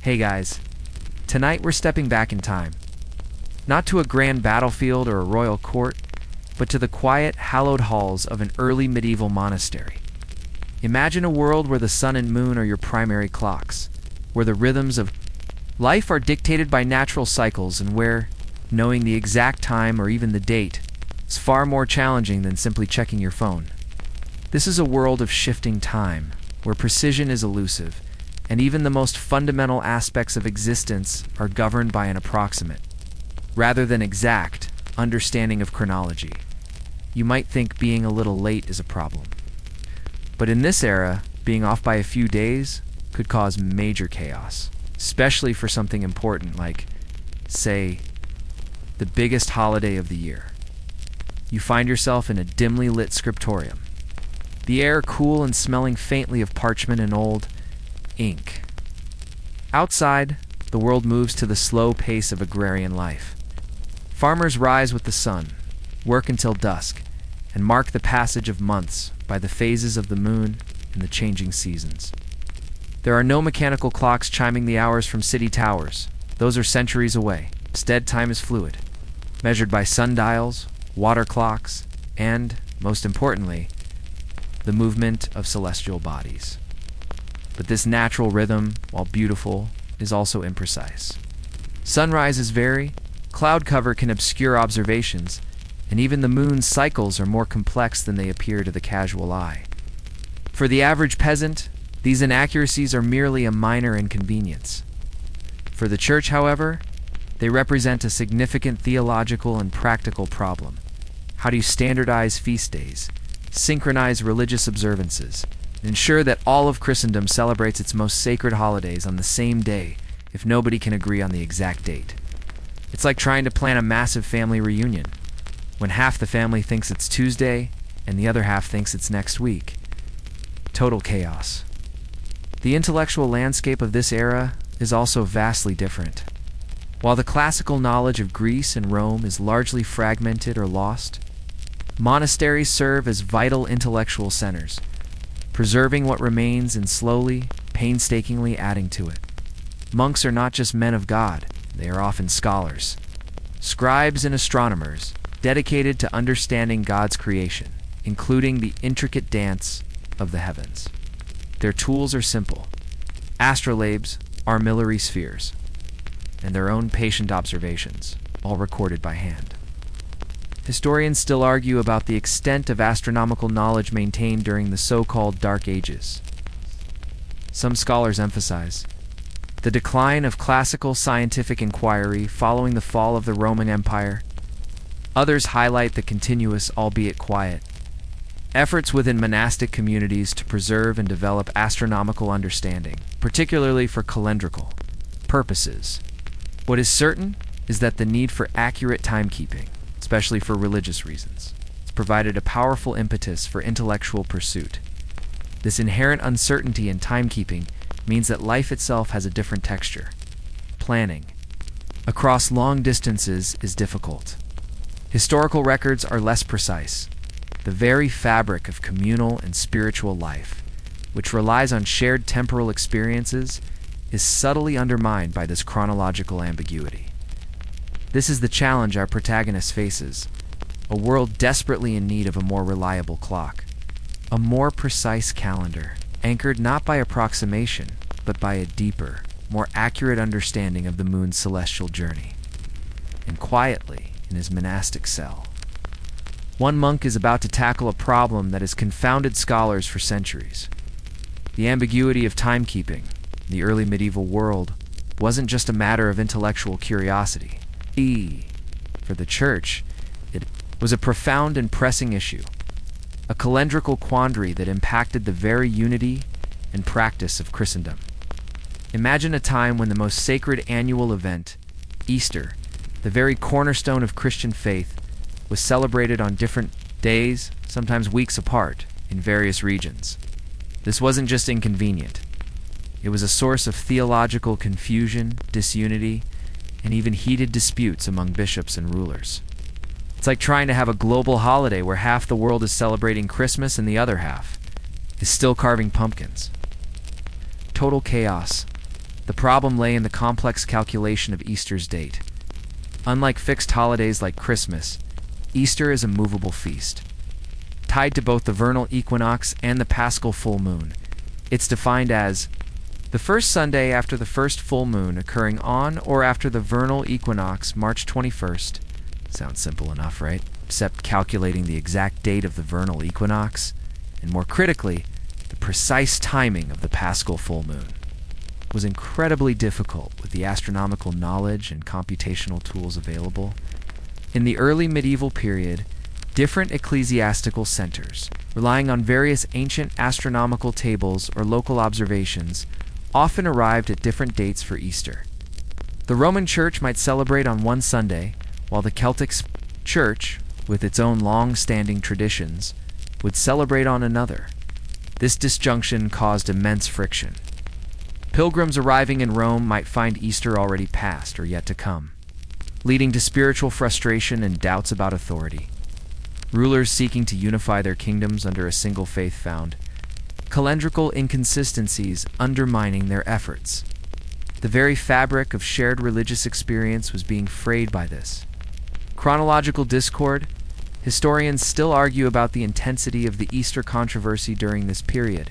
Hey guys, tonight we're stepping back in time. Not to a grand battlefield or a royal court, but to the quiet, hallowed halls of an early medieval monastery. Imagine a world where the sun and moon are your primary clocks, where the rhythms of life are dictated by natural cycles, and where knowing the exact time or even the date is far more challenging than simply checking your phone. This is a world of shifting time, where precision is elusive, and even the most fundamental aspects of existence are governed by an approximate, rather than exact, understanding of chronology. You might think being a little late is a problem. But in this era, being off by a few days could cause major chaos, especially for something important like, say, the biggest holiday of the year. You find yourself in a dimly lit scriptorium, the air cool and smelling faintly of parchment and old ink. Outside, the world moves to the slow pace of agrarian life. Farmers rise with the sun, work until dusk, and mark the passage of months by the phases of the moon and the changing seasons. There are no mechanical clocks chiming the hours from city towers. Those are centuries away. Instead, time is fluid, measured by sundials, water clocks, and, most importantly, the movement of celestial bodies. But this natural rhythm, while beautiful, is also imprecise. Sunrises vary, cloud cover can obscure observations, and even the moon's cycles are more complex than they appear to the casual eye. For the average peasant, these inaccuracies are merely a minor inconvenience. For the church, however, they represent a significant theological and practical problem. How do you standardize feast days, synchronize religious observances, and ensure that all of Christendom celebrates its most sacred holidays on the same day if nobody can agree on the exact date? It's like trying to plan a massive family reunion, when half the family thinks it's Tuesday and the other half thinks it's next week. Total chaos. The intellectual landscape of this era is also vastly different. While the classical knowledge of Greece and Rome is largely fragmented or lost, monasteries serve as vital intellectual centers, preserving what remains and slowly, painstakingly adding to it. Monks are not just men of God, they are often scholars, scribes and astronomers, dedicated to understanding God's creation, including the intricate dance of the heavens. Their tools are simple: astrolabes, armillary spheres, and their own patient observations, all recorded by hand. Historians still argue about the extent of astronomical knowledge maintained during the so-called Dark Ages. Some scholars emphasize the decline of classical scientific inquiry following the fall of the Roman Empire. Others highlight the continuous, albeit quiet, efforts within monastic communities to preserve and develop astronomical understanding, particularly for calendrical purposes. What is certain is that the need for accurate timekeeping, especially for religious reasons, has provided a powerful impetus for intellectual pursuit. This inherent uncertainty in timekeeping means that life itself has a different texture. Planning across long distances is difficult. Historical records are less precise. The very fabric of communal and spiritual life, which relies on shared temporal experiences, is subtly undermined by this chronological ambiguity. This is the challenge our protagonist faces, a world desperately in need of a more reliable clock, a more precise calendar, anchored not by approximation, but by a deeper, more accurate understanding of the moon's celestial journey. And quietly, in his monastic cell, one monk is about to tackle a problem that has confounded scholars for centuries. The ambiguity of timekeeping in the early medieval world wasn't just a matter of intellectual curiosity. For the church, it was a profound and pressing issue, a calendrical quandary that impacted the very unity and practice of Christendom. Imagine a time when the most sacred annual event, Easter, the very cornerstone of Christian faith, was celebrated on different days, sometimes weeks apart, in various regions. This wasn't just inconvenient. It was a source of theological confusion, disunity, and even heated disputes among bishops and rulers. It's like trying to have a global holiday where half the world is celebrating Christmas and the other half is still carving pumpkins. Total chaos. The problem lay in the complex calculation of Easter's date. Unlike fixed holidays like Christmas, Easter is a movable feast. Tied to both the vernal equinox and the paschal full moon, it's defined as the first Sunday after the first full moon occurring on or after the vernal equinox, March 21st. Sounds simple enough, right? Except calculating the exact date of the vernal equinox, and more critically, the precise timing of the paschal full moon, was incredibly difficult with the astronomical knowledge and computational tools available. In the early medieval period, different ecclesiastical centers, relying on various ancient astronomical tables or local observations, often arrived at different dates for Easter. The Roman Church might celebrate on one Sunday, while the Celtic Church, with its own long-standing traditions, would celebrate on another. This disjunction caused immense friction. Pilgrims arriving in Rome might find Easter already past or yet to come, leading to spiritual frustration and doubts about authority. Rulers seeking to unify their kingdoms under a single faith found calendrical inconsistencies undermining their efforts. The very fabric of shared religious experience was being frayed by this. Chronological discord. Historians still argue about the intensity of the Easter controversy during this period.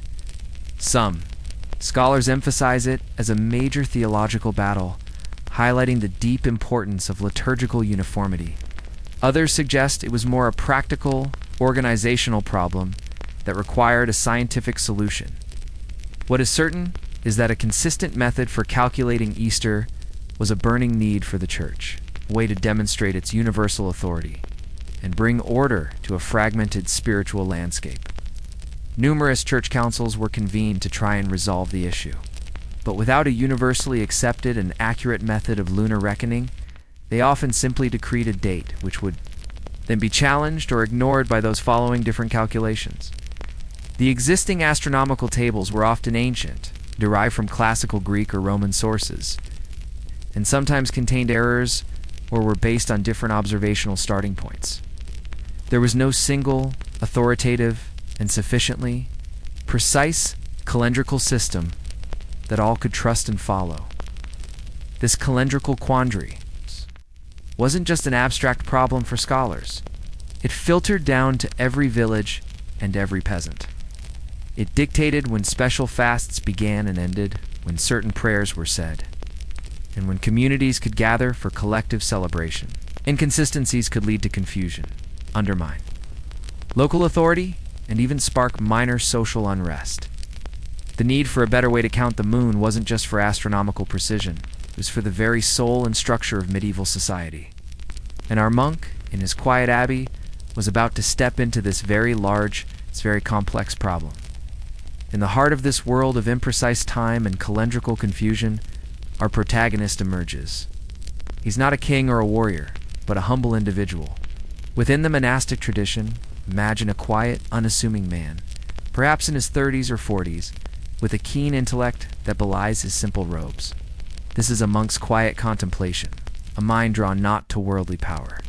Some scholars emphasize it as a major theological battle, highlighting the deep importance of liturgical uniformity. Others suggest it was more a practical, organizational problem that required a scientific solution. What is certain is that a consistent method for calculating Easter was a burning need for the Church, a way to demonstrate its universal authority and bring order to a fragmented spiritual landscape. Numerous church councils were convened to try and resolve the issue, but without a universally accepted and accurate method of lunar reckoning, they often simply decreed a date which would then be challenged or ignored by those following different calculations. The existing astronomical tables were often ancient, derived from classical Greek or Roman sources, and sometimes contained errors or were based on different observational starting points. There was no single, authoritative, and sufficiently precise calendrical system that all could trust and follow. This calendrical quandary wasn't just an abstract problem for scholars. It filtered down to every village and every peasant. It dictated when special fasts began and ended, when certain prayers were said, and when communities could gather for collective celebration. Inconsistencies could lead to confusion, undermine local authority, and even spark minor social unrest. The need for a better way to count the moon wasn't just for astronomical precision, it was for the very soul and structure of medieval society. And our monk, in his quiet abbey, was about to step into this very large, this very complex problem. In the heart of this world of imprecise time and calendrical confusion, our protagonist emerges. He's not a king or a warrior, but a humble individual. Within the monastic tradition, imagine a quiet, unassuming man, perhaps in his 30s or 40s, with a keen intellect that belies his simple robes. This is a monk's quiet contemplation, a mind drawn not to worldly power,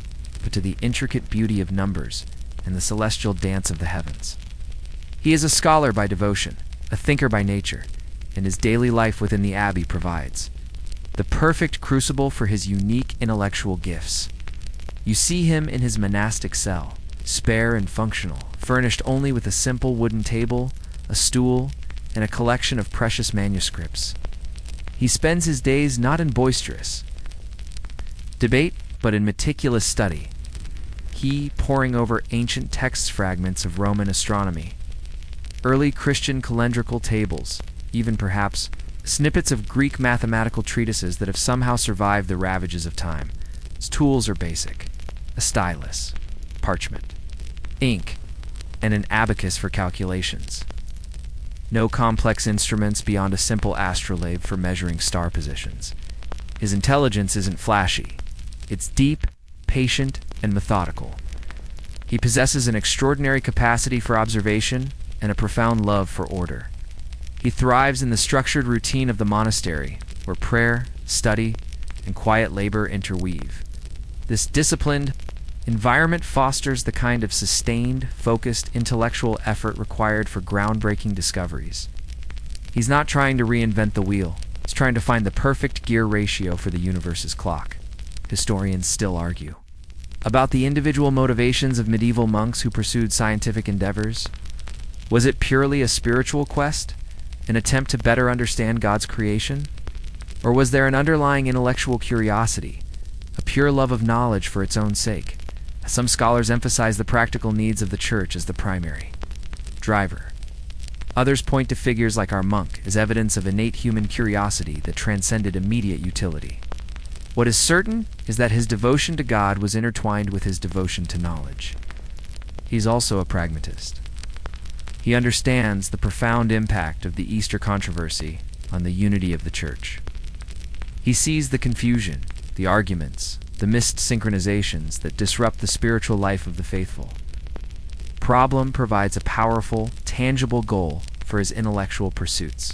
but to the intricate beauty of numbers and the celestial dance of the heavens. He is a scholar by devotion, a thinker by nature, and his daily life within the abbey provides the perfect crucible for his unique intellectual gifts. You see him in his monastic cell, spare and functional, furnished only with a simple wooden table, a stool, and a collection of precious manuscripts. He spends his days not in boisterous debate, but in meticulous study. He poring over ancient text fragments of Roman astronomy, early Christian calendrical tables, even perhaps snippets of Greek mathematical treatises that have somehow survived the ravages of time. His tools are basic: a stylus, parchment, ink, and an abacus for calculations. No complex instruments beyond a simple astrolabe for measuring star positions. His intelligence isn't flashy. It's deep, patient, and methodical. He possesses an extraordinary capacity for observation and a profound love for order. He thrives in the structured routine of the monastery, where prayer, study, and quiet labor interweave. This disciplined environment fosters the kind of sustained, focused intellectual effort required for groundbreaking discoveries. He's not trying to reinvent the wheel. is trying to find the perfect gear ratio for the universe's clock. Historians still argue. About the individual motivations of medieval monks who pursued scientific endeavors, was it purely a spiritual quest, an attempt to better understand God's creation? Or was there an underlying intellectual curiosity, a pure love of knowledge for its own sake? Some scholars emphasize the practical needs of the church as the primary driver. Others point to figures like our monk as evidence of innate human curiosity that transcended immediate utility. What is certain is that his devotion to God was intertwined with his devotion to knowledge. He's also a pragmatist. He understands the profound impact of the Easter controversy on the unity of the church. He sees the confusion, the arguments, the missed synchronizations that disrupt the spiritual life of the faithful. Problem provides a powerful, tangible goal for his intellectual pursuits.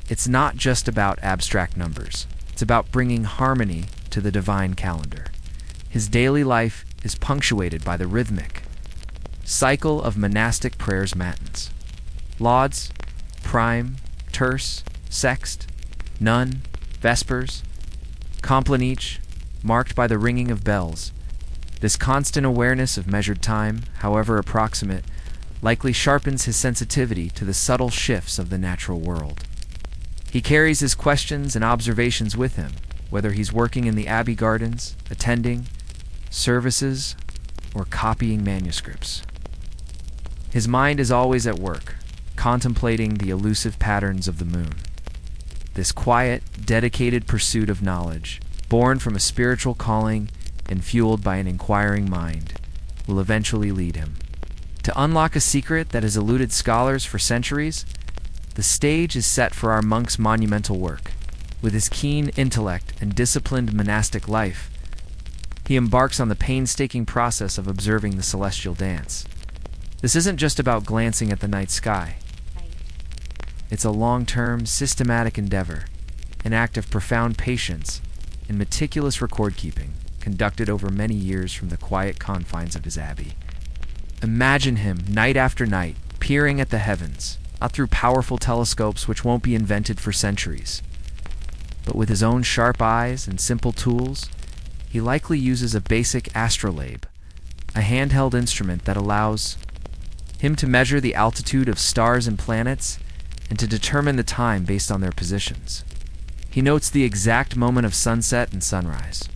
It's not just about abstract numbers. It's about bringing harmony to the divine calendar. His daily life is punctuated by the rhythmic cycle of monastic prayers matins. Lauds, prime, terce, sext, none, vespers, compline each, marked by the ringing of bells. This constant awareness of measured time, however approximate, likely sharpens his sensitivity to the subtle shifts of the natural world. He carries his questions and observations with him, whether he's working in the abbey gardens, attending services, or copying manuscripts. His mind is always at work, contemplating the elusive patterns of the moon. This quiet, dedicated pursuit of knowledge, born from a spiritual calling and fueled by an inquiring mind, will eventually lead him. To unlock a secret that has eluded scholars for centuries, the stage is set for our monk's monumental work. With his keen intellect and disciplined monastic life, he embarks on the painstaking process of observing the celestial dance. This isn't just about glancing at the night sky. It's a long-term, systematic endeavor, an act of profound patience and meticulous record-keeping, conducted over many years from the quiet confines of his abbey. Imagine him, night after night, peering at the heavens, not through powerful telescopes which won't be invented for centuries, but with his own sharp eyes and simple tools. He likely uses a basic astrolabe, a handheld instrument that allows him to measure the altitude of stars and planets and to determine the time based on their positions. He notes the exact moment of sunset and sunrise,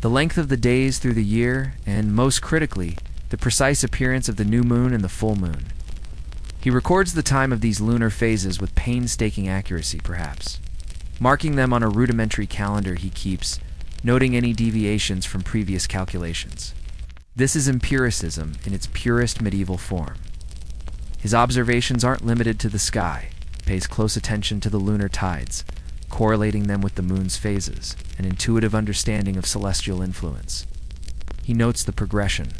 the length of the days through the year, and, most critically, the precise appearance of the new moon and the full moon. He records the time of these lunar phases with painstaking accuracy, perhaps, marking them on a rudimentary calendar he keeps, noting any deviations from previous calculations. This is empiricism in its purest medieval form. His observations aren't limited to the sky. He pays close attention to the lunar tides, correlating them with the moon's phases, an intuitive understanding of celestial influence. He notes the progression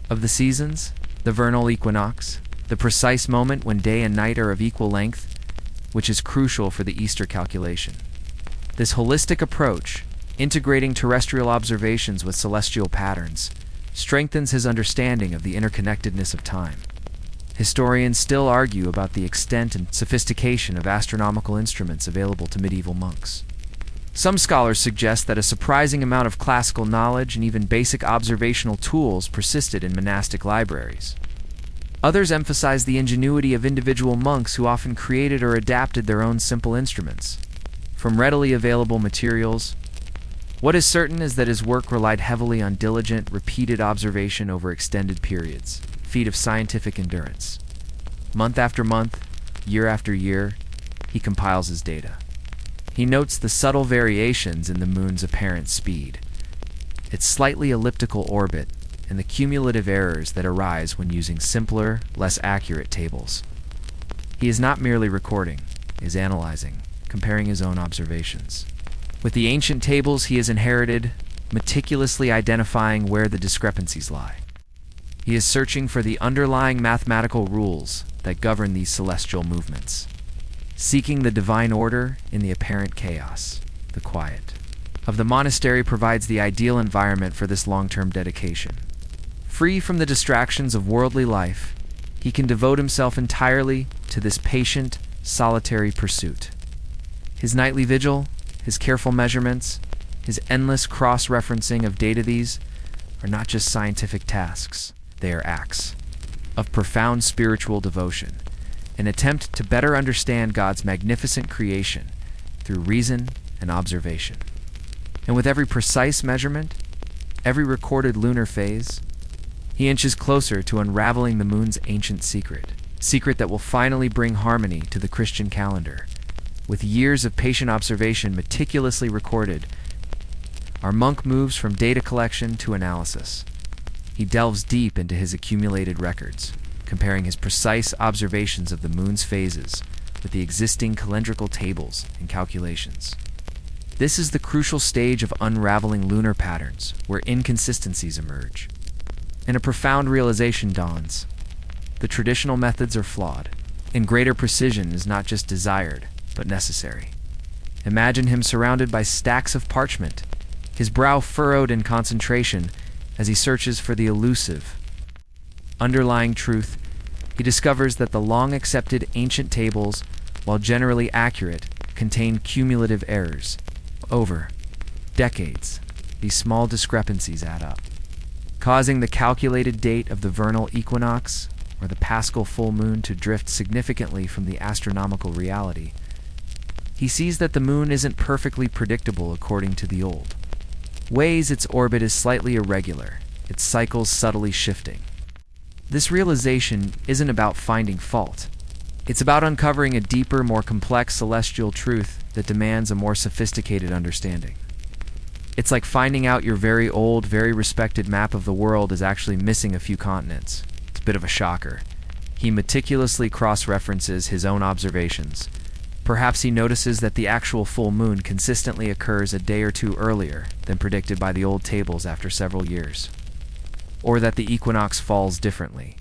of the seasons, the vernal equinox, the precise moment when day and night are of equal length, which is crucial for the Easter calculation. This holistic approach, integrating terrestrial observations with celestial patterns, strengthens his understanding of the interconnectedness of time. Historians still argue about the extent and sophistication of astronomical instruments available to medieval monks. Some scholars suggest that a surprising amount of classical knowledge and even basic observational tools persisted in monastic libraries. Others emphasize the ingenuity of individual monks who often created or adapted their own simple instruments from readily available materials. What is certain is that his work relied heavily on diligent, repeated observation over extended periods, a feat of scientific endurance. Month after month, year after year, he compiles his data. He notes the subtle variations in the moon's apparent speed, its slightly elliptical orbit, and the cumulative errors that arise when using simpler, less accurate tables. He is not merely recording, he is analyzing, comparing his own observations. With the ancient tables he has inherited, meticulously identifying where the discrepancies lie. He is searching for the underlying mathematical rules that govern these celestial movements, seeking the divine order in the apparent chaos. The quiet of the monastery provides the ideal environment for this long-term dedication. Free from the distractions of worldly life, he can devote himself entirely to this patient, solitary pursuit. His nightly vigil, his careful measurements, his endless cross-referencing of data, these are not just scientific tasks, they are acts of profound spiritual devotion, an attempt to better understand God's magnificent creation through reason and observation. And with every precise measurement, every recorded lunar phase, he inches closer to unraveling the moon's ancient secret that will finally bring harmony to the Christian calendar. With years of patient observation meticulously recorded, our monk moves from data collection to analysis. He delves deep into his accumulated records, comparing his precise observations of the moon's phases with the existing calendrical tables and calculations. This is the crucial stage of unraveling lunar patterns, where inconsistencies emerge. And a profound realization dawns. The traditional methods are flawed, and greater precision is not just desired, but necessary. Imagine him surrounded by stacks of parchment, his brow furrowed in concentration as he searches for the elusive underlying truth. He discovers that the long-accepted ancient tables, while generally accurate, contain cumulative errors. Over decades, these small discrepancies add up, causing the calculated date of the vernal equinox or the paschal full moon to drift significantly from the astronomical reality. He sees that the moon isn't perfectly predictable according to the old ways. Its orbit is slightly irregular, its cycles subtly shifting. This realization isn't about finding fault. It's about uncovering a deeper, more complex celestial truth that demands a more sophisticated understanding. It's like finding out your very old, very respected map of the world is actually missing a few continents. It's a bit of a shocker. He meticulously cross-references his own observations. Perhaps he notices that the actual full moon consistently occurs a day or two earlier than predicted by the old tables after several years, or that the equinox falls differently.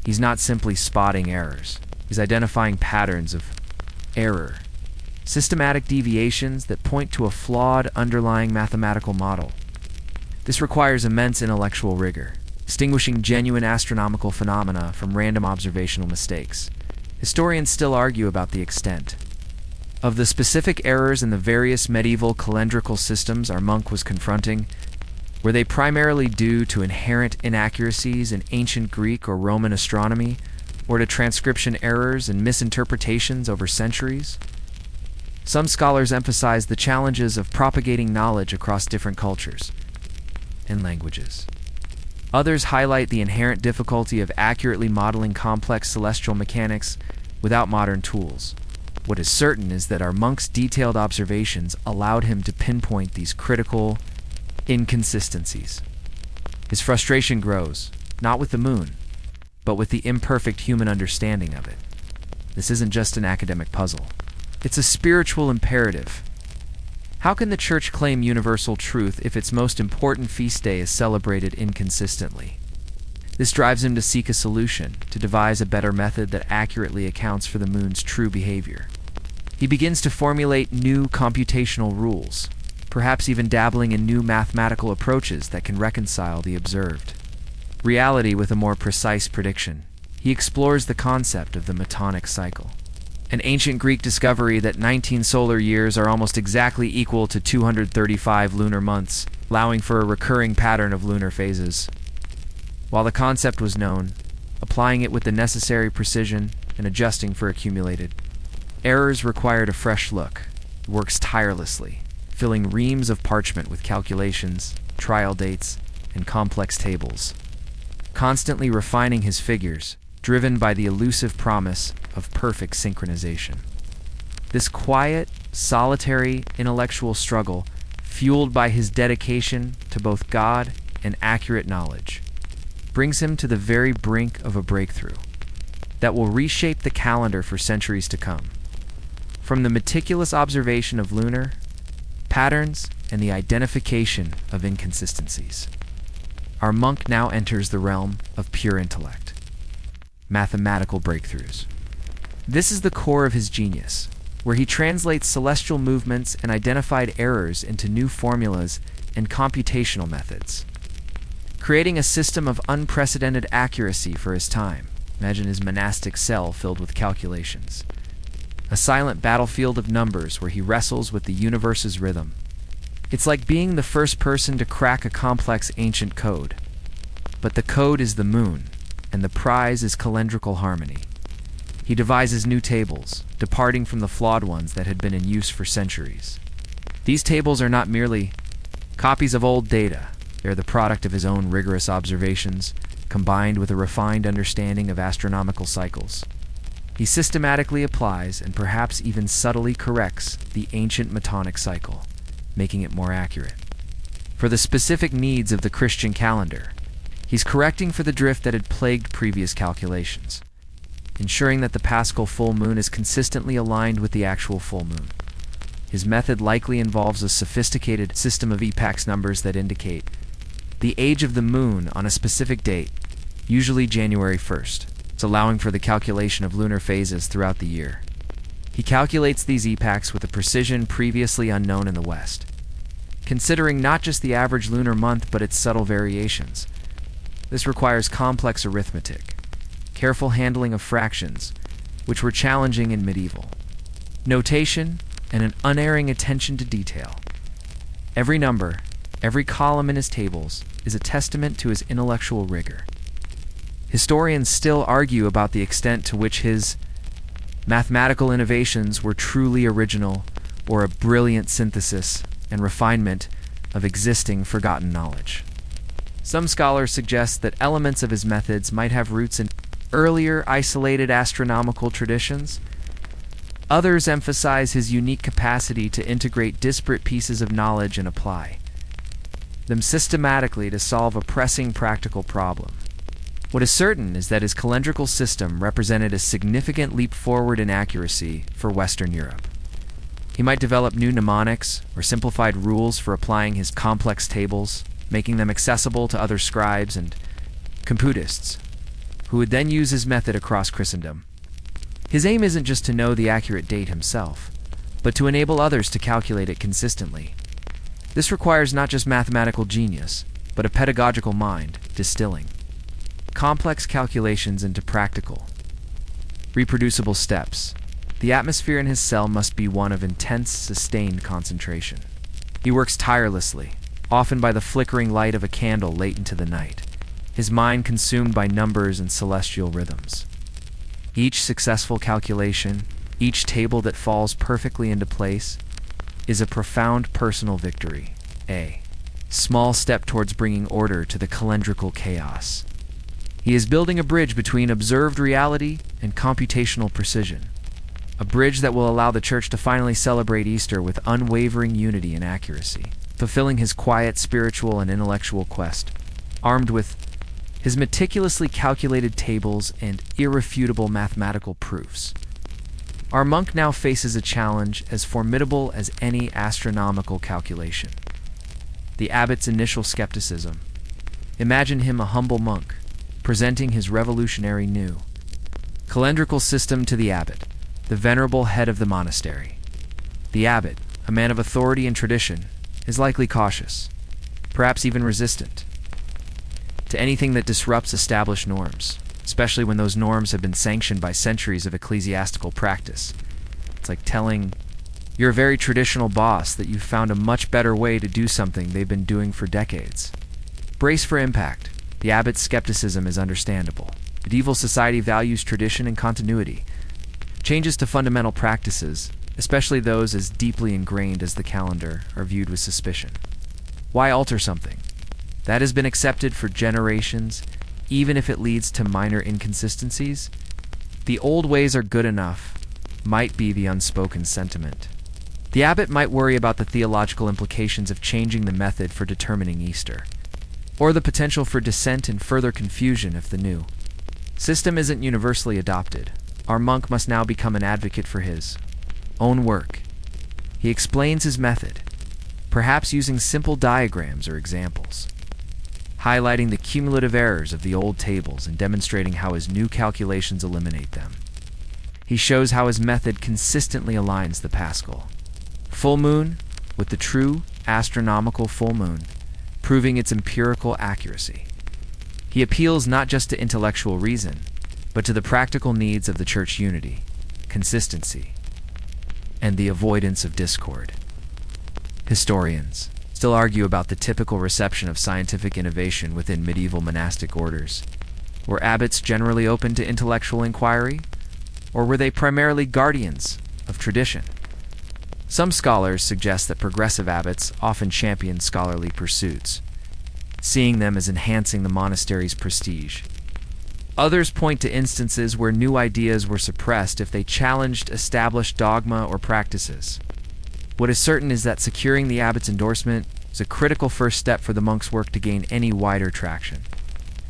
He's not simply spotting errors. He's identifying patterns of error, systematic deviations that point to a flawed underlying mathematical model. This requires immense intellectual rigor, distinguishing genuine astronomical phenomena from random observational mistakes. Historians still argue about the extent of the specific errors in the various medieval calendrical systems our monk was confronting. Were they primarily due to inherent inaccuracies in ancient Greek or Roman astronomy, or to transcription errors and misinterpretations over centuries? Some scholars emphasize the challenges of propagating knowledge across different cultures and languages. Others highlight the inherent difficulty of accurately modeling complex celestial mechanics without modern tools. What is certain is that our monk's detailed observations allowed him to pinpoint these critical inconsistencies. His frustration grows, not with the moon, but with the imperfect human understanding of it. This isn't just an academic puzzle. It's a spiritual imperative. How can the Church claim universal truth if its most important feast day is celebrated inconsistently? This drives him to seek a solution, to devise a better method that accurately accounts for the moon's true behavior. He begins to formulate new computational rules, perhaps even dabbling in new mathematical approaches that can reconcile the observed reality with a more precise prediction. He explores the concept of the metonic cycle, an ancient Greek discovery that 19 solar years are almost exactly equal to 235 lunar months, allowing for a recurring pattern of lunar phases. While the concept was known, applying it with the necessary precision and adjusting for accumulated errors required a fresh look. He works tirelessly, filling reams of parchment with calculations, trial dates, and complex tables, constantly refining his figures, driven by the elusive promise of perfect synchronization. This quiet, solitary intellectual struggle, fueled by his dedication to both God and accurate knowledge, brings him to the very brink of a breakthrough that will reshape the calendar for centuries to come. From the meticulous observation of lunar patterns and the identification of inconsistencies, our monk now enters the realm of pure intellect, mathematical breakthroughs. This is the core of his genius, where he translates celestial movements and identified errors into new formulas and computational methods, creating a system of unprecedented accuracy for his time. Imagine his monastic cell filled with calculations. a silent battlefield of numbers where he wrestles with the universe's rhythm. It's like being the first person to crack a complex ancient code. But the code is the moon, and the prize is calendrical harmony. He devises new tables, departing from the flawed ones that had been in use for centuries. These tables are not merely copies of old data. They're the product of his own rigorous observations, combined with a refined understanding of astronomical cycles. He systematically applies and perhaps even subtly corrects the ancient Metonic cycle, making it more accurate. For the specific needs of the Christian calendar, he's correcting for the drift that had plagued previous calculations, ensuring that the Paschal full moon is consistently aligned with the actual full moon. His method likely involves a sophisticated system of epochs numbers that indicate the age of the moon on a specific date, usually January 1st. It's allowing for the calculation of lunar phases throughout the year. He calculates these epochs with a precision previously unknown in the West, considering not just the average lunar month but its subtle variations. This requires complex arithmetic, careful handling of fractions, which were challenging in medieval, notation, and an unerring attention to detail. Every number, every column in his tables, is a testament to his intellectual rigor. Historians still argue about the extent to which his mathematical innovations were truly original or a brilliant synthesis and refinement of existing forgotten knowledge. Some scholars suggest that elements of his methods might have roots in earlier isolated astronomical traditions. Others emphasize his unique capacity to integrate disparate pieces of knowledge and apply them systematically to solve a pressing practical problem. What is certain is that his calendrical system represented a significant leap forward in accuracy for Western Europe. He might develop new mnemonics or simplified rules for applying his complex tables, making them accessible to other scribes and computists, who would then use his method across Christendom. His aim isn't just to know the accurate date himself, but to enable others to calculate it consistently. This requires not just mathematical genius, but a pedagogical mind, distilling complex calculations into practical, reproducible steps. The atmosphere in his cell must be one of intense, sustained concentration. He works tirelessly, often by the flickering light of a candle late into the night, his mind consumed by numbers and celestial rhythms. Each successful calculation, each table that falls perfectly into place, is a profound personal victory, a small step towards bringing order to the calendrical chaos. He is building a bridge between observed reality and computational precision, a bridge that will allow the Church to finally celebrate Easter with unwavering unity and accuracy, fulfilling his quiet spiritual and intellectual quest, armed with his meticulously calculated tables and irrefutable mathematical proofs. Our monk now faces a challenge as formidable as any astronomical calculation: the abbot's initial skepticism. Imagine him a humble monk, presenting his revolutionary new calendrical system to the abbot, the venerable head of the monastery. The abbot, a man of authority and tradition, is likely cautious, perhaps even resistant, to anything that disrupts established norms, especially when those norms have been sanctioned by centuries of ecclesiastical practice. It's like telling your very traditional boss that you've found a much better way to do something they've been doing for decades. Brace for impact. The abbot's skepticism is understandable. Medieval society values tradition and continuity. Changes to fundamental practices, especially those as deeply ingrained as the calendar, are viewed with suspicion. Why alter something that has been accepted for generations, even if it leads to minor inconsistencies? The old ways are good enough, might be the unspoken sentiment. The abbot might worry about the theological implications of changing the method for determining Easter, or the potential for dissent and further confusion if the new system isn't universally adopted. Our monk must now become an advocate for his own work. He explains his method, perhaps using simple diagrams or examples, highlighting the cumulative errors of the old tables and demonstrating how his new calculations eliminate them. He shows how his method consistently aligns the Paschal full moon with the true astronomical full moon, proving its empirical accuracy. He appeals not just to intellectual reason, but to the practical needs of the church: unity, consistency, and the avoidance of discord. Historians still argue about the typical reception of scientific innovation within medieval monastic orders. Were abbots generally open to intellectual inquiry, or were they primarily guardians of tradition? Some scholars suggest that progressive abbots often championed scholarly pursuits, seeing them as enhancing the monastery's prestige. Others point to instances where new ideas were suppressed if they challenged established dogma or practices. What is certain is that securing the abbot's endorsement is a critical first step for the monk's work to gain any wider traction.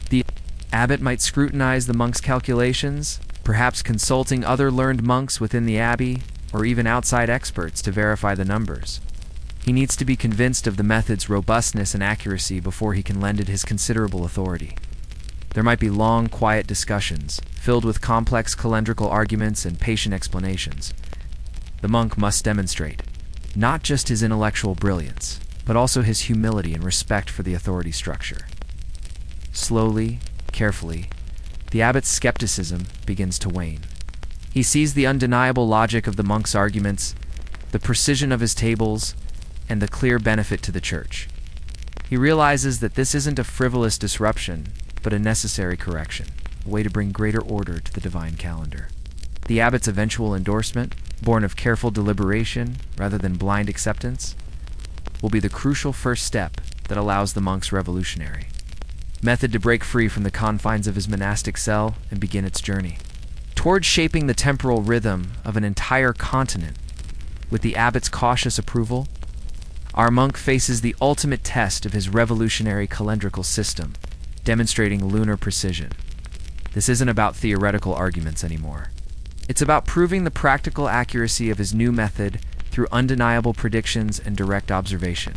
The abbot might scrutinize the monk's calculations, perhaps consulting other learned monks within the abbey, or even outside experts to verify the numbers. He needs to be convinced of the method's robustness and accuracy before he can lend it his considerable authority. There might be long, quiet discussions, filled with complex calendrical arguments and patient explanations. The monk must demonstrate not just his intellectual brilliance, but also his humility and respect for the authority structure. Slowly, carefully, the abbot's skepticism begins to wane. He sees the undeniable logic of the monk's arguments, the precision of his tables, and the clear benefit to the church. He realizes that this isn't a frivolous disruption, but a necessary correction, a way to bring greater order to the divine calendar. The abbot's eventual endorsement, born of careful deliberation rather than blind acceptance, will be the crucial first step that allows the monk's revolutionary method to break free from the confines of his monastic cell and begin its journey towards shaping the temporal rhythm of an entire continent. With the abbot's cautious approval, our monk faces the ultimate test of his revolutionary calendrical system, demonstrating lunar precision. This isn't about theoretical arguments anymore. It's about proving the practical accuracy of his new method through undeniable predictions and direct observation.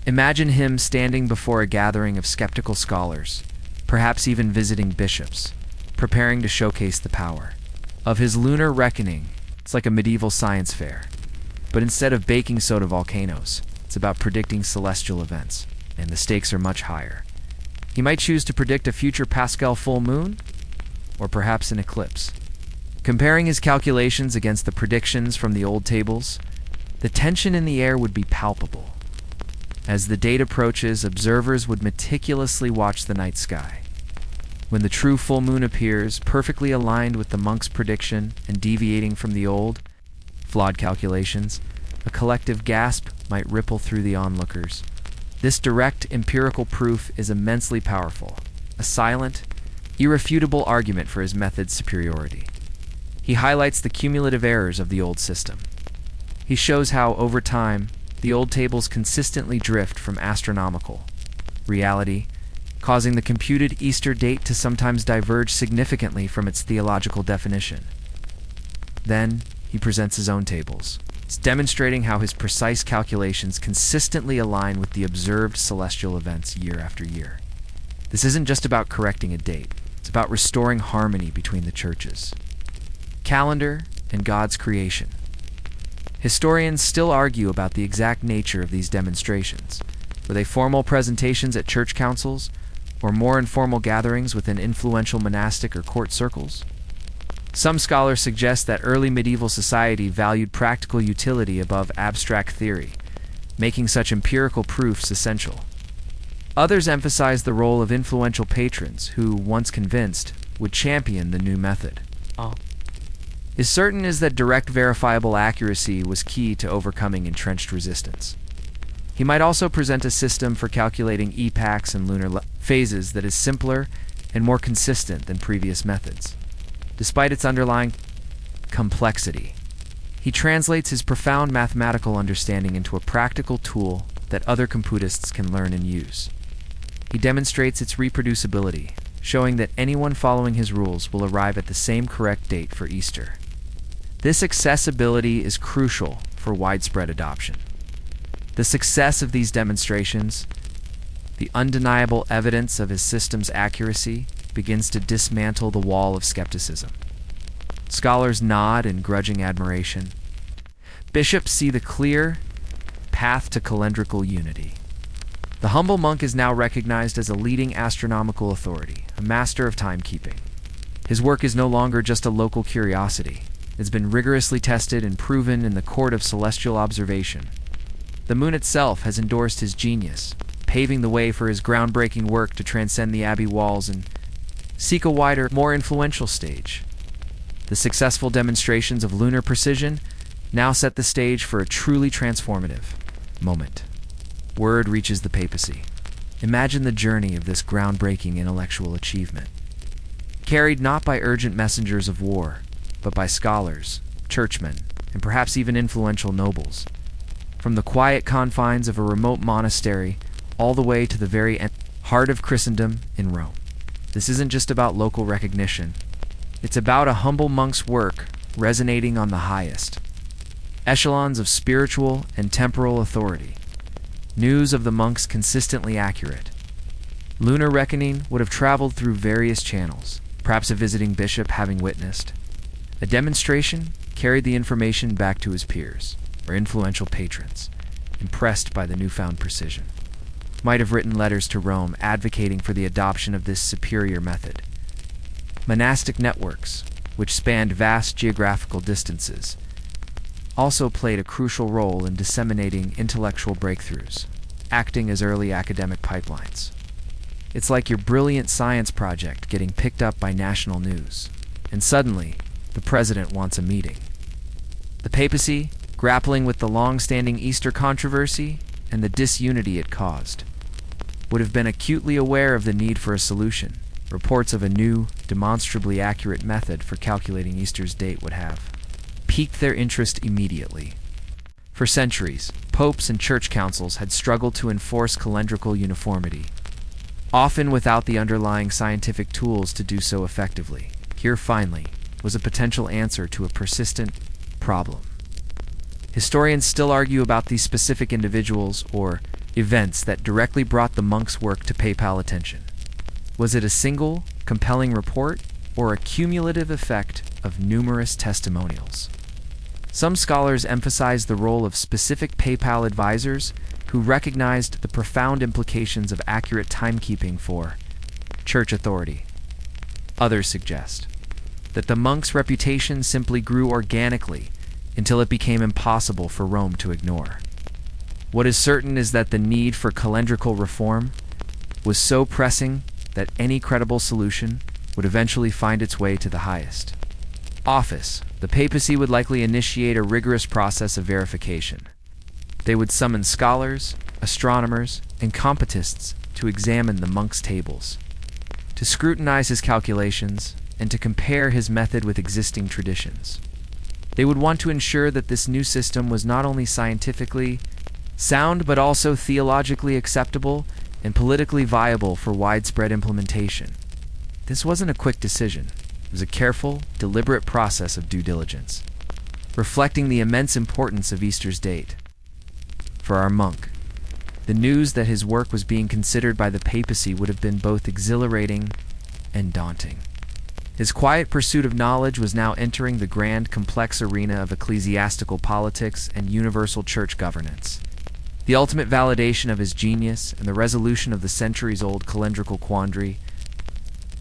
Imagine him standing before a gathering of skeptical scholars, perhaps even visiting bishops, preparing to showcase the power of his lunar reckoning. It's like a medieval science fair, but instead of baking soda volcanoes, it's about predicting celestial events, and the stakes are much higher. He might choose to predict a future Pascal full moon, or perhaps an eclipse. Comparing his calculations against the predictions from the old tables, the tension in the air would be palpable. As the date approaches, observers would meticulously watch the night sky. When the true full moon appears, perfectly aligned with the monk's prediction and deviating from the old, flawed calculations, a collective gasp might ripple through the onlookers. This direct empirical proof is immensely powerful, a silent, irrefutable argument for his method's superiority. He highlights the cumulative errors of the old system. He shows how, over time, the old tables consistently drift from astronomical reality, causing the computed Easter date to sometimes diverge significantly from its theological definition. Then, he presents his own tables, demonstrating how his precise calculations consistently align with the observed celestial events year after year. This isn't just about correcting a date, it's about restoring harmony between the churches, calendar, and God's creation. Historians still argue about the exact nature of these demonstrations. Were they formal presentations at church councils, or more informal gatherings within influential monastic or court circles? Some scholars suggest that early medieval society valued practical utility above abstract theory, making such empirical proofs essential. Others emphasize the role of influential patrons who, once convinced, would champion the new method. Is certain is that direct verifiable accuracy was key to overcoming entrenched resistance. He might also present a system for calculating epochs and lunar phases that is simpler and more consistent than previous methods. Despite its underlying complexity, he translates his profound mathematical understanding into a practical tool that other computists can learn and use. He demonstrates its reproducibility, showing that anyone following his rules will arrive at the same correct date for Easter. This accessibility is crucial for widespread adoption. The success of these demonstrations, the undeniable evidence of his system's accuracy, begins to dismantle the wall of skepticism. Scholars nod in grudging admiration. Bishops see the clear path to calendrical unity. The humble monk is now recognized as a leading astronomical authority, a master of timekeeping. His work is no longer just a local curiosity. It's been rigorously tested and proven in the court of celestial observation. The moon itself has endorsed his genius, paving the way for his groundbreaking work to transcend the abbey walls and seek a wider, more influential stage. The successful demonstrations of lunar precision now set the stage for a truly transformative moment. Word reaches the papacy. Imagine the journey of this groundbreaking intellectual achievement. Carried not by urgent messengers of war, but by scholars, churchmen, and perhaps even influential nobles. From the quiet confines of a remote monastery all the way to the very heart of Christendom in Rome. This isn't just about local recognition. It's about a humble monk's work resonating on the highest echelons of spiritual and temporal authority. News of the monks consistently accurate. Lunar reckoning would have traveled through various channels, perhaps a visiting bishop having witnessed. A demonstration carried the information back to his peers, or influential patrons, impressed by the newfound precision. Might have written letters to Rome advocating for the adoption of this superior method. Monastic networks, which spanned vast geographical distances, also played a crucial role in disseminating intellectual breakthroughs, acting as early academic pipelines. It's like your brilliant science project getting picked up by national news, and suddenly, the president wants a meeting. The papacy, grappling with the long-standing Easter controversy and the disunity it caused, would have been acutely aware of the need for a solution. Reports of a new, demonstrably accurate method for calculating Easter's date would have piqued their interest immediately. For centuries, popes and church councils had struggled to enforce calendrical uniformity, often without the underlying scientific tools to do so effectively. Here, finally, was a potential answer to a persistent problem. Historians still argue about these specific individuals or events that directly brought the monks' work to papal attention. Was it a single, compelling report, or a cumulative effect of numerous testimonials? Some scholars emphasize the role of specific papal advisors who recognized the profound implications of accurate timekeeping for church authority. Others suggest that the monks' reputation simply grew organically until it became impossible for Rome to ignore. What is certain is that the need for calendrical reform was so pressing that any credible solution would eventually find its way to the highest office. The papacy would likely initiate a rigorous process of verification. They would summon scholars, astronomers, and competists to examine the monk's tables, to scrutinize his calculations, and to compare his method with existing traditions. They would want to ensure that this new system was not only scientifically sound but also theologically acceptable and politically viable for widespread implementation. This wasn't a quick decision. It was a careful, deliberate process of due diligence, reflecting the immense importance of Easter's date. For our monk, the news that his work was being considered by the papacy would have been both exhilarating and daunting. His quiet pursuit of knowledge was now entering the grand, complex arena of ecclesiastical politics and universal church governance. The ultimate validation of his genius and the resolution of the centuries-old calendrical quandary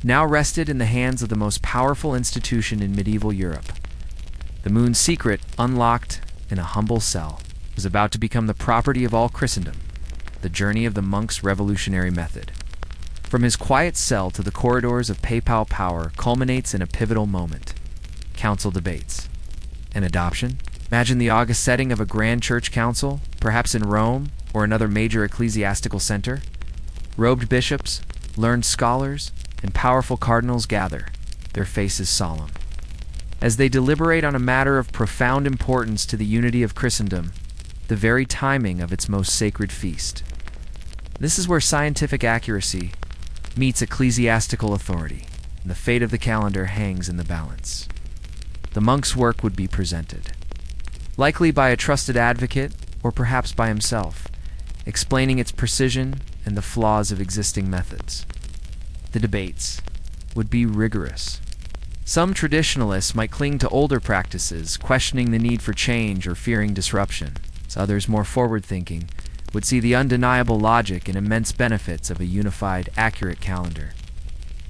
now rested in the hands of the most powerful institution in medieval Europe. The moon's secret, unlocked in a humble cell, was about to become the property of all Christendom, the journey of the monk's revolutionary method. From his quiet cell to the corridors of papal power culminates in a pivotal moment. Council debates. An adoption? Imagine the august setting of a grand church council, perhaps in Rome or another major ecclesiastical center. Robed bishops, learned scholars, and powerful cardinals gather, their faces solemn. As they deliberate on a matter of profound importance to the unity of Christendom, the very timing of its most sacred feast. This is where scientific accuracy meets ecclesiastical authority, and the fate of the calendar hangs in the balance. The monk's work would be presented, likely by a trusted advocate or perhaps by himself, explaining its precision and the flaws of existing methods. The debates would be rigorous. Some traditionalists might cling to older practices, questioning the need for change or fearing disruption. Others, more forward-thinking, would see the undeniable logic and immense benefits of a unified, accurate calendar.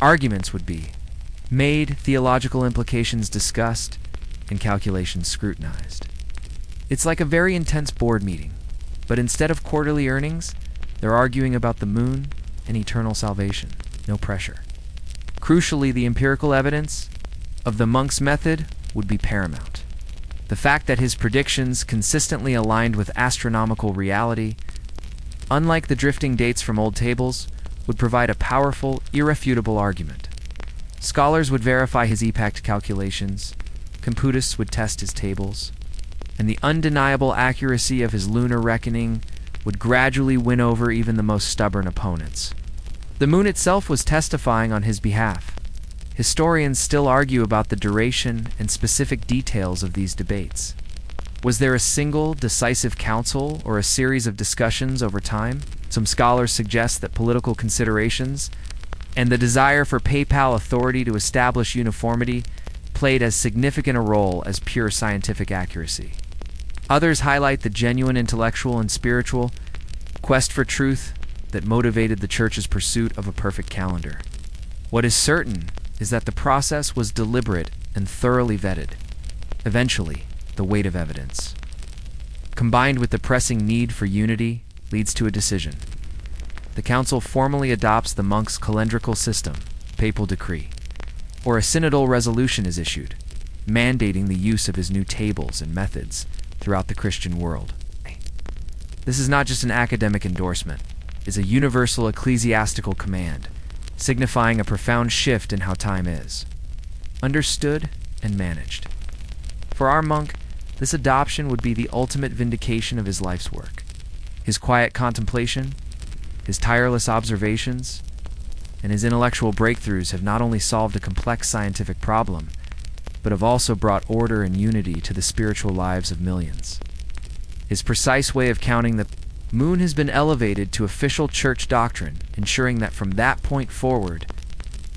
Arguments would be made, theological implications discussed, and calculations scrutinized. It's like a very intense board meeting, but instead of quarterly earnings, they're arguing about the moon and eternal salvation. No pressure. Crucially, the empirical evidence of the monk's method would be paramount. The fact that his predictions consistently aligned with astronomical reality, unlike the drifting dates from old tables, would provide a powerful, irrefutable argument. Scholars would verify his epoch calculations, computists would test his tables, and the undeniable accuracy of his lunar reckoning would gradually win over even the most stubborn opponents. The moon itself was testifying on his behalf. Historians still argue about the duration and specific details of these debates. Was there a single, decisive council or a series of discussions over time? Some scholars suggest that political considerations and the desire for papal authority to establish uniformity played as significant a role as pure scientific accuracy. Others highlight the genuine intellectual and spiritual quest for truth that motivated the Church's pursuit of a perfect calendar. What is certain is that the process was deliberate and thoroughly vetted. Eventually, the weight of evidence, combined with the pressing need for unity, leads to a decision. The council formally adopts the monk's calendrical system, papal decree, or a synodal resolution is issued, mandating the use of his new tables and methods throughout the Christian world. This is not just an academic endorsement, it is a universal ecclesiastical command, signifying a profound shift in how time is understood and managed. For our monk, this adoption would be the ultimate vindication of his life's work. His quiet contemplation, his tireless observations, and his intellectual breakthroughs have not only solved a complex scientific problem, but have also brought order and unity to the spiritual lives of millions. His precise way of counting the moon has been elevated to official church doctrine, ensuring that from that point forward,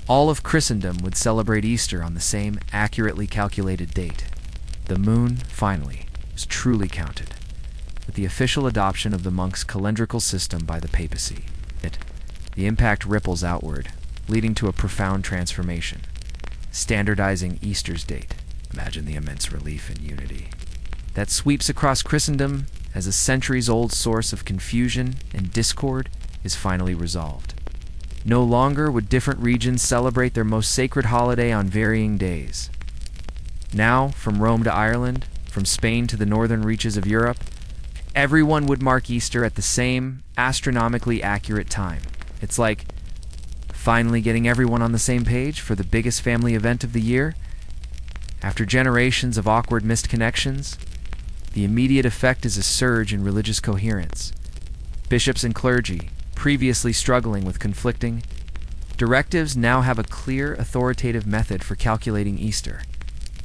all of Christendom would celebrate Easter on the same accurately calculated date. The moon, finally, was truly counted, with the official adoption of the monk's calendrical system by the papacy. The impact ripples outward, leading to a profound transformation. Standardizing Easter's date. Imagine the immense relief and unity that sweeps across Christendom as a centuries-old source of confusion and discord is finally resolved. No longer would different regions celebrate their most sacred holiday on varying days. Now, from Rome to Ireland, from Spain to the northern reaches of Europe, everyone would mark Easter at the same astronomically accurate time. It's like finally getting everyone on the same page for the biggest family event of the year. After generations of awkward missed connections, the immediate effect is a surge in religious coherence. Bishops and clergy, previously struggling with conflicting directives, now have a clear, authoritative method for calculating Easter.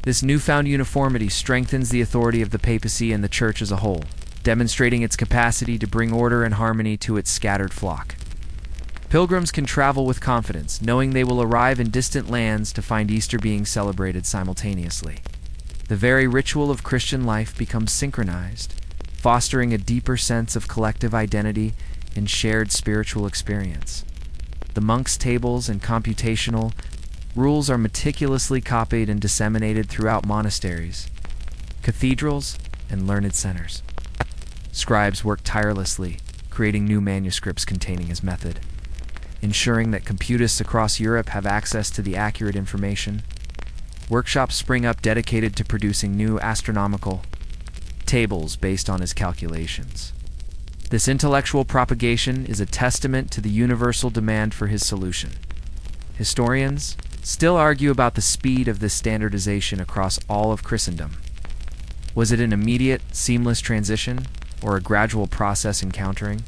This newfound uniformity strengthens the authority of the papacy and the Church as a whole, demonstrating its capacity to bring order and harmony to its scattered flock. Pilgrims can travel with confidence, knowing they will arrive in distant lands to find Easter being celebrated simultaneously. The very ritual of Christian life becomes synchronized, fostering a deeper sense of collective identity and shared spiritual experience. The monk's tables and computational rules are meticulously copied and disseminated throughout monasteries, cathedrals, and learned centers. Scribes work tirelessly, creating new manuscripts containing his method, ensuring that computists across Europe have access to the accurate information. Workshops spring up dedicated to producing new astronomical tables based on his calculations. This intellectual propagation is a testament to the universal demand for his solution. Historians still argue about the speed of this standardization across all of Christendom. Was it an immediate, seamless transition, or a gradual process encountering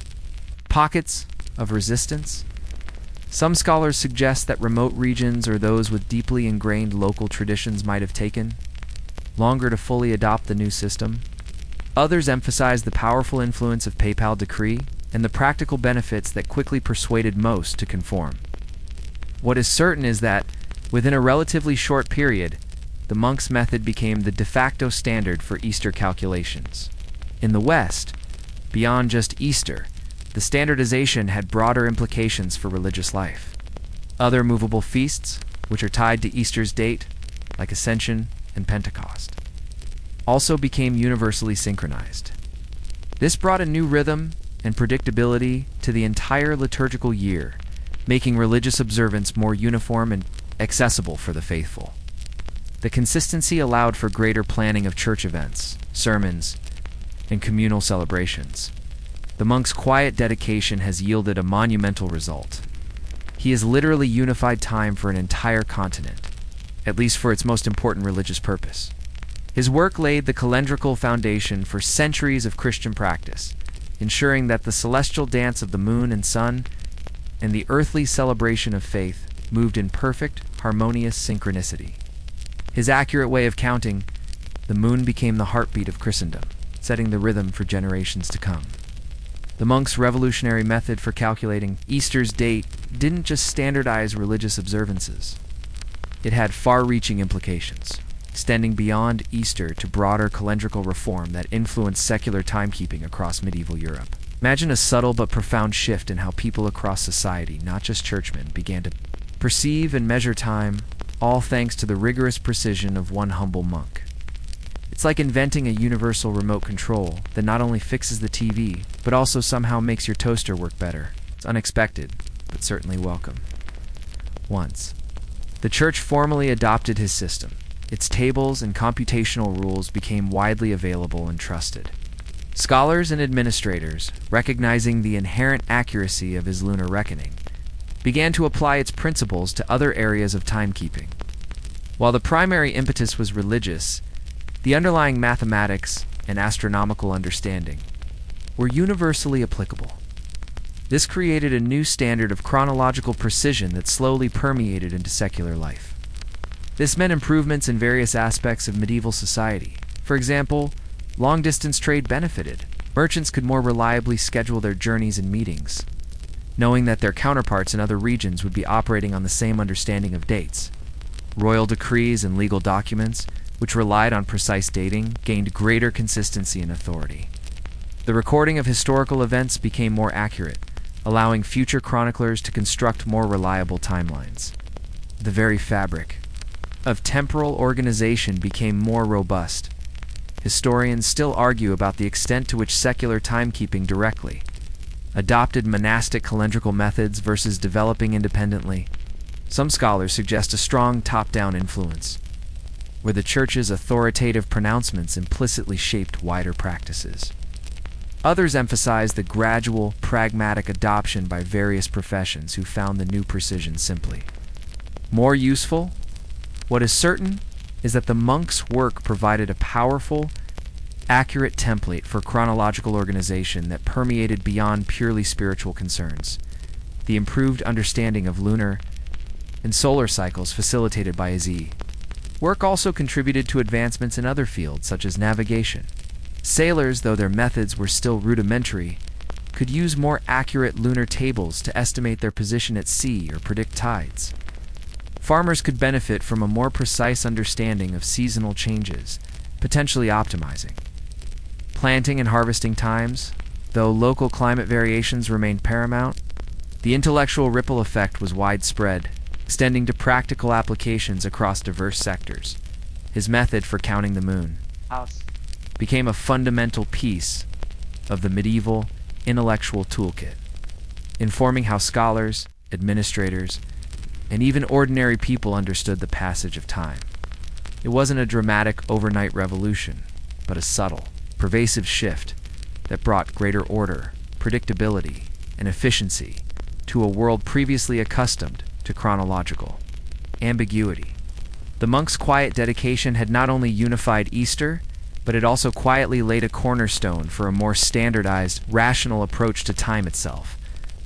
pockets of resistance? Some scholars suggest that remote regions or those with deeply ingrained local traditions might have taken longer to fully adopt the new system. Others emphasize the powerful influence of papal decree and the practical benefits that quickly persuaded most to conform. What is certain is that, within a relatively short period, the monk's method became the de facto standard for Easter calculations. In the West, beyond just Easter, the standardization had broader implications for religious life. Other movable feasts, which are tied to Easter's date, like Ascension and Pentecost, also became universally synchronized. This brought a new rhythm and predictability to the entire liturgical year, making religious observance more uniform and accessible for the faithful. The consistency allowed for greater planning of church events, sermons, and communal celebrations. The monk's quiet dedication has yielded a monumental result. He has literally unified time for an entire continent, at least for its most important religious purpose. His work laid the calendrical foundation for centuries of Christian practice, ensuring that the celestial dance of the moon and sun and the earthly celebration of faith moved in perfect, harmonious synchronicity. His accurate way of counting, the moon became the heartbeat of Christendom, setting the rhythm for generations to come. The monk's revolutionary method for calculating Easter's date didn't just standardize religious observances. It had far-reaching implications, extending beyond Easter to broader calendrical reform that influenced secular timekeeping across medieval Europe. Imagine a subtle but profound shift in how people across society, not just churchmen, began to perceive and measure time, all thanks to the rigorous precision of one humble monk. It's like inventing a universal remote control that not only fixes the TV, but also somehow makes your toaster work better. It's unexpected, but certainly welcome. Once, the church formally adopted his system. Its tables and computational rules became widely available and trusted. Scholars and administrators, recognizing the inherent accuracy of his lunar reckoning, began to apply its principles to other areas of timekeeping. While the primary impetus was religious, the underlying mathematics and astronomical understanding were universally applicable. This created a new standard of chronological precision that slowly permeated into secular life. This meant improvements in various aspects of medieval society. For example, long-distance trade benefited. Merchants could more reliably schedule their journeys and meetings, knowing that their counterparts in other regions would be operating on the same understanding of dates. Royal decrees and legal documents, which relied on precise dating, gained greater consistency and authority. The recording of historical events became more accurate, allowing future chroniclers to construct more reliable timelines. The very fabric of temporal organization became more robust. Historians still argue about the extent to which secular timekeeping directly adopted monastic calendrical methods versus developing independently. Some scholars suggest a strong top-down influence, where the church's authoritative pronouncements implicitly shaped wider practices. Others emphasize the gradual, pragmatic adoption by various professions who found the new precision simply more useful. What is certain is that the monk's work provided a powerful, accurate template for chronological organization that permeated beyond purely spiritual concerns. The improved understanding of lunar and solar cycles facilitated by his work also contributed to advancements in other fields such as navigation. Sailors, though their methods were still rudimentary, could use more accurate lunar tables to estimate their position at sea or predict tides. Farmers could benefit from a more precise understanding of seasonal changes, potentially optimizing planting and harvesting times. Though local climate variations remained paramount, the intellectual ripple effect was widespread, extending to practical applications across diverse sectors. His method for counting the moon became a fundamental piece of the medieval intellectual toolkit, informing how scholars, administrators, and even ordinary people understood the passage of time. It wasn't a dramatic overnight revolution, but a subtle, pervasive shift that brought greater order, predictability, and efficiency to a world previously accustomed to chronological ambiguity. The monk's quiet dedication had not only unified Easter, but it also quietly laid a cornerstone for a more standardized, rational approach to time itself,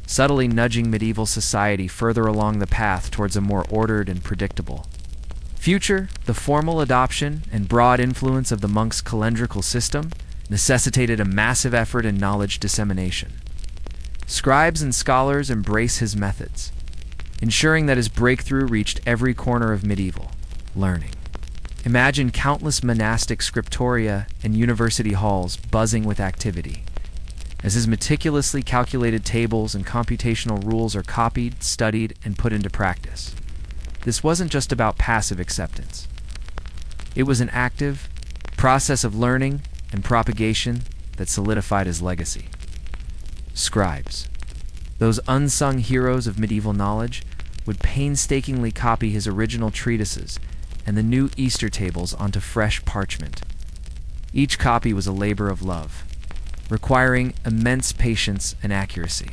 subtly nudging medieval society further along the path towards a more ordered and predictable future. The formal adoption and broad influence of the monk's calendrical system necessitated a massive effort in knowledge dissemination. Scribes and scholars embrace his methods, ensuring that his breakthrough reached every corner of medieval learning. Imagine countless monastic scriptoria and university halls buzzing with activity, as his meticulously calculated tables and computational rules are copied, studied, and put into practice. This wasn't just about passive acceptance. It was an active, process of learning and propagation that solidified his legacy. Scribes, those unsung heroes of medieval knowledge, would painstakingly copy his original treatises and the new Easter tables onto fresh parchment. Each copy was a labor of love, requiring immense patience and accuracy.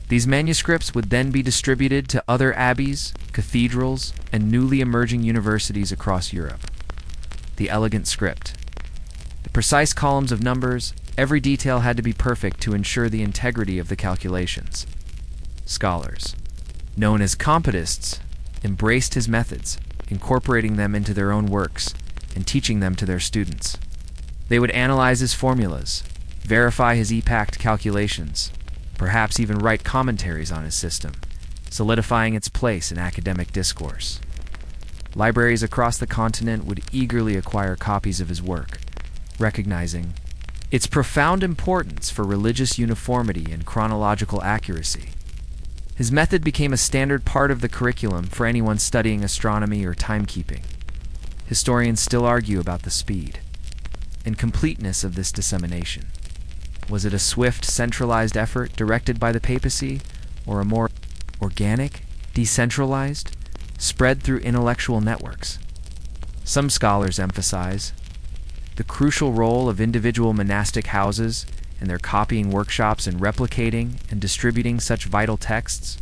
These manuscripts would then be distributed to other abbeys, cathedrals, and newly emerging universities across Europe. The elegant script, the precise columns of numbers, every detail had to be perfect to ensure the integrity of the calculations. Scholars, known as compitists, embraced his methods, incorporating them into their own works and teaching them to their students. They would analyze his formulas, verify his epact calculations, perhaps even write commentaries on his system, solidifying its place in academic discourse. Libraries across the continent would eagerly acquire copies of his work, recognizing its profound importance for religious uniformity and chronological accuracy. His method became a standard part of the curriculum for anyone studying astronomy or timekeeping. Historians still argue about the speed and completeness of this dissemination. Was it a swift, centralized effort directed by the papacy, or a more organic, decentralized, spread through intellectual networks? Some scholars emphasize the crucial role of individual monastic houses and their copying workshops in replicating and distributing such vital texts.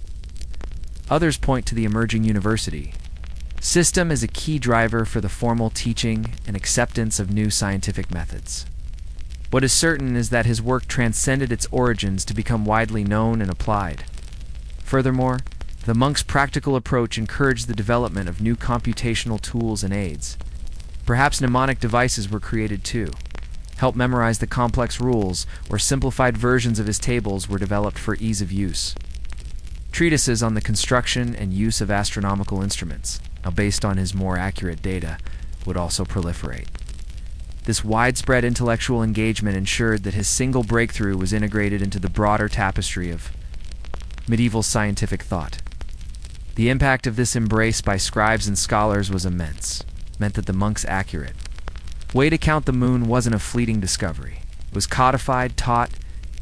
Others point to the emerging university system as a key driver for the formal teaching and acceptance of new scientific methods. What is certain is that his work transcended its origins to become widely known and applied. Furthermore, the monk's practical approach encouraged the development of new computational tools and aids. Perhaps mnemonic devices were created too. Help memorize the complex rules, or simplified versions of his tables were developed for ease of use. Treatises on the construction and use of astronomical instruments, now based on his more accurate data, would also proliferate. This widespread intellectual engagement ensured that his single breakthrough was integrated into the broader tapestry of medieval scientific thought. The impact of this embrace by scribes and scholars was immense, meant that the monk's accurate way to count the moon wasn't a fleeting discovery. It was codified, taught,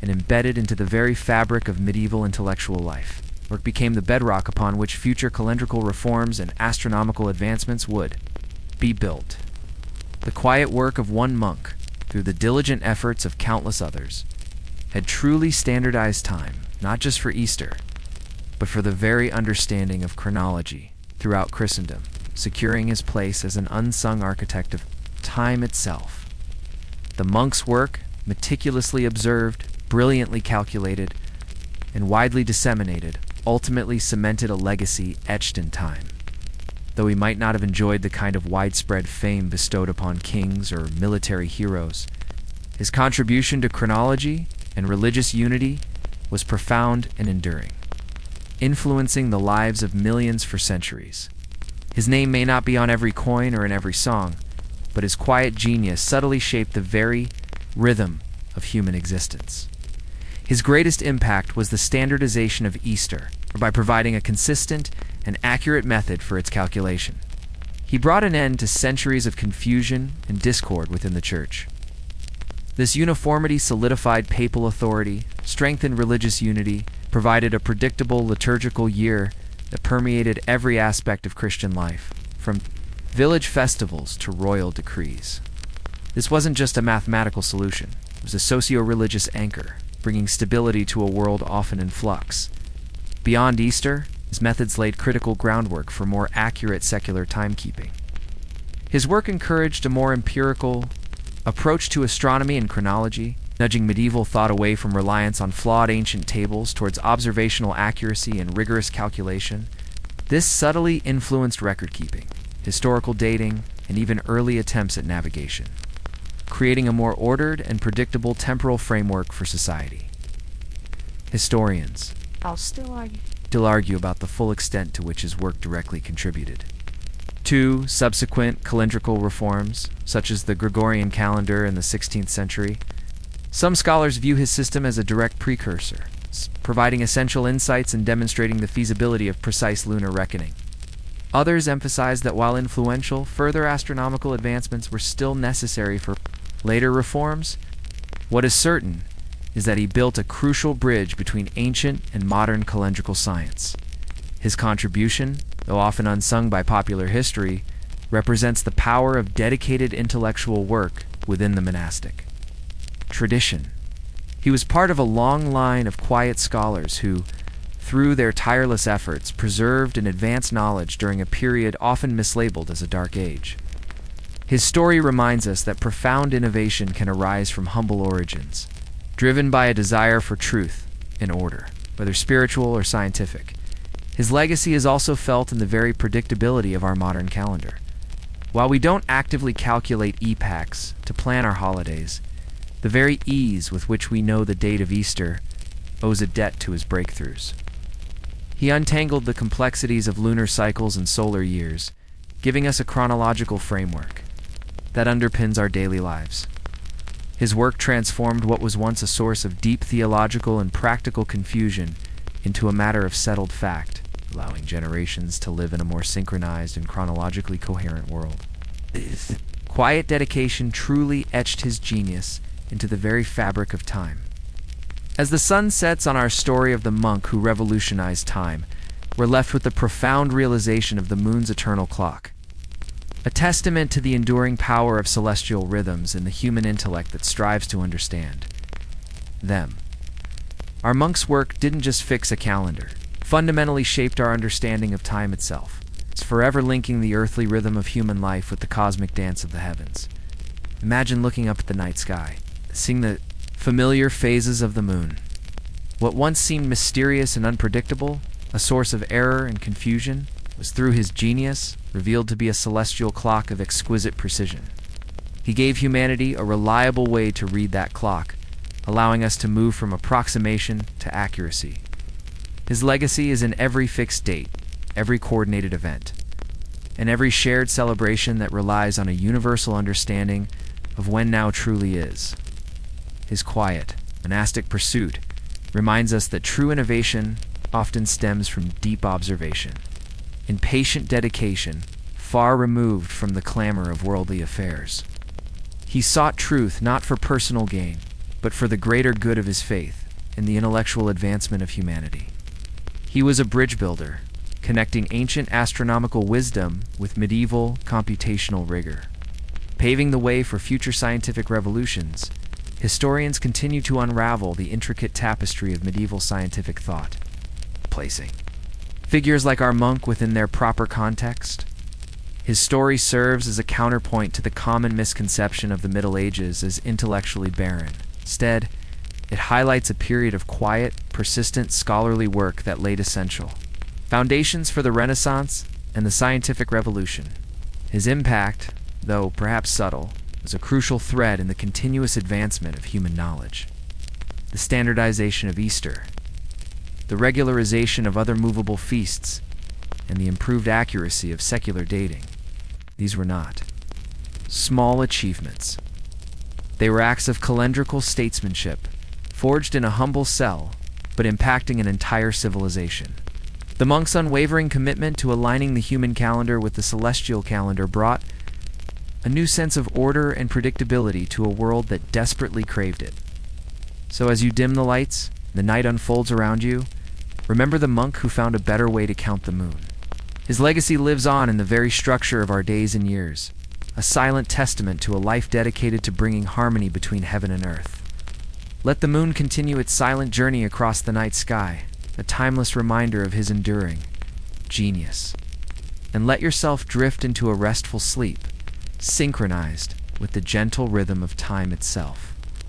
and embedded into the very fabric of medieval intellectual life. Work became the bedrock upon which future calendrical reforms and astronomical advancements would be built. The quiet work of one monk, through the diligent efforts of countless others, had truly standardized time, not just for Easter, but for the very understanding of chronology throughout Christendom, securing his place as an unsung architect of time itself. The monk's work, meticulously observed, brilliantly calculated, and widely disseminated, ultimately cemented a legacy etched in time. Though he might not have enjoyed the kind of widespread fame bestowed upon kings or military heroes, his contribution to chronology and religious unity was profound and enduring, influencing the lives of millions for centuries. His name may not be on every coin or in every song, but his quiet genius subtly shaped the very rhythm of human existence. His greatest impact was the standardization of Easter, by providing a consistent and accurate method for its calculation. He brought an end to centuries of confusion and discord within the Church. This uniformity solidified papal authority, strengthened religious unity, provided a predictable liturgical year that permeated every aspect of Christian life, from village festivals to royal decrees. This wasn't just a mathematical solution, it was a socio-religious anchor, bringing stability to a world often in flux. Beyond Easter, his methods laid critical groundwork for more accurate secular timekeeping. His work encouraged a more empirical approach to astronomy and chronology, nudging medieval thought away from reliance on flawed ancient tables towards observational accuracy and rigorous calculation. This subtly influenced record-keeping, historical dating, and even early attempts at navigation, creating a more ordered and predictable temporal framework for society. Historians still argue about the full extent to which his work directly contributed to subsequent calendrical reforms, such as the Gregorian calendar in the 16th century. Some scholars view his system as a direct precursor, providing essential insights and demonstrating the feasibility of precise lunar reckoning. Others emphasize that while influential, further astronomical advancements were still necessary for later reforms. What is certain is that he built a crucial bridge between ancient and modern calendrical science. His contribution, though often unsung by popular history, represents the power of dedicated intellectual work within the monastic tradition. He was part of a long line of quiet scholars who, through their tireless efforts, preserved and advanced knowledge during a period often mislabeled as a dark age. His story reminds us that profound innovation can arise from humble origins, driven by a desire for truth and order, whether spiritual or scientific. His legacy is also felt in the very predictability of our modern calendar. While we don't actively calculate epochs to plan our holidays, the very ease with which we know the date of Easter owes a debt to his breakthroughs. He untangled the complexities of lunar cycles and solar years, giving us a chronological framework that underpins our daily lives. His work transformed what was once a source of deep theological and practical confusion into a matter of settled fact, allowing generations to live in a more synchronized and chronologically coherent world. His quiet dedication truly etched his genius into the very fabric of time. As the sun sets on our story of the monk who revolutionized time, we're left with the profound realization of the moon's eternal clock, a testament to the enduring power of celestial rhythms and the human intellect that strives to understand them. Our monk's work didn't just fix a calendar, it fundamentally shaped our understanding of time itself. It's forever linking the earthly rhythm of human life with the cosmic dance of the heavens. Imagine looking up at the night sky, seeing the familiar phases of the moon. What once seemed mysterious and unpredictable, a source of error and confusion, was through his genius revealed to be a celestial clock of exquisite precision. He gave humanity a reliable way to read that clock, allowing us to move from approximation to accuracy. His legacy is in every fixed date, every coordinated event, and every shared celebration that relies on a universal understanding of when now truly is. His quiet, monastic pursuit reminds us that true innovation often stems from deep observation and patient dedication, far removed from the clamor of worldly affairs. He sought truth not for personal gain, but for the greater good of his faith and the intellectual advancement of humanity. He was a bridge builder, connecting ancient astronomical wisdom with medieval computational rigor. Paving the way for future scientific revolutions, historians continue to unravel the intricate tapestry of medieval scientific thought, placing figures like our monk within their proper context. His story serves as a counterpoint to the common misconception of the Middle Ages as intellectually barren. Instead, it highlights a period of quiet, persistent scholarly work that laid essential foundations for the Renaissance and the scientific revolution. His impact, though perhaps subtle, was a crucial thread in the continuous advancement of human knowledge. The standardization of Easter, the regularization of other movable feasts, and the improved accuracy of secular dating. These were not small achievements. They were acts of calendrical statesmanship, forged in a humble cell, but impacting an entire civilization. The monk's unwavering commitment to aligning the human calendar with the celestial calendar brought a new sense of order and predictability to a world that desperately craved it. So as you dim the lights, the night unfolds around you, remember the monk who found a better way to count the moon. His legacy lives on in the very structure of our days and years, a silent testament to a life dedicated to bringing harmony between heaven and earth. Let the moon continue its silent journey across the night sky, a timeless reminder of his enduring genius. And let yourself drift into a restful sleep, synchronized with the gentle rhythm of time itself.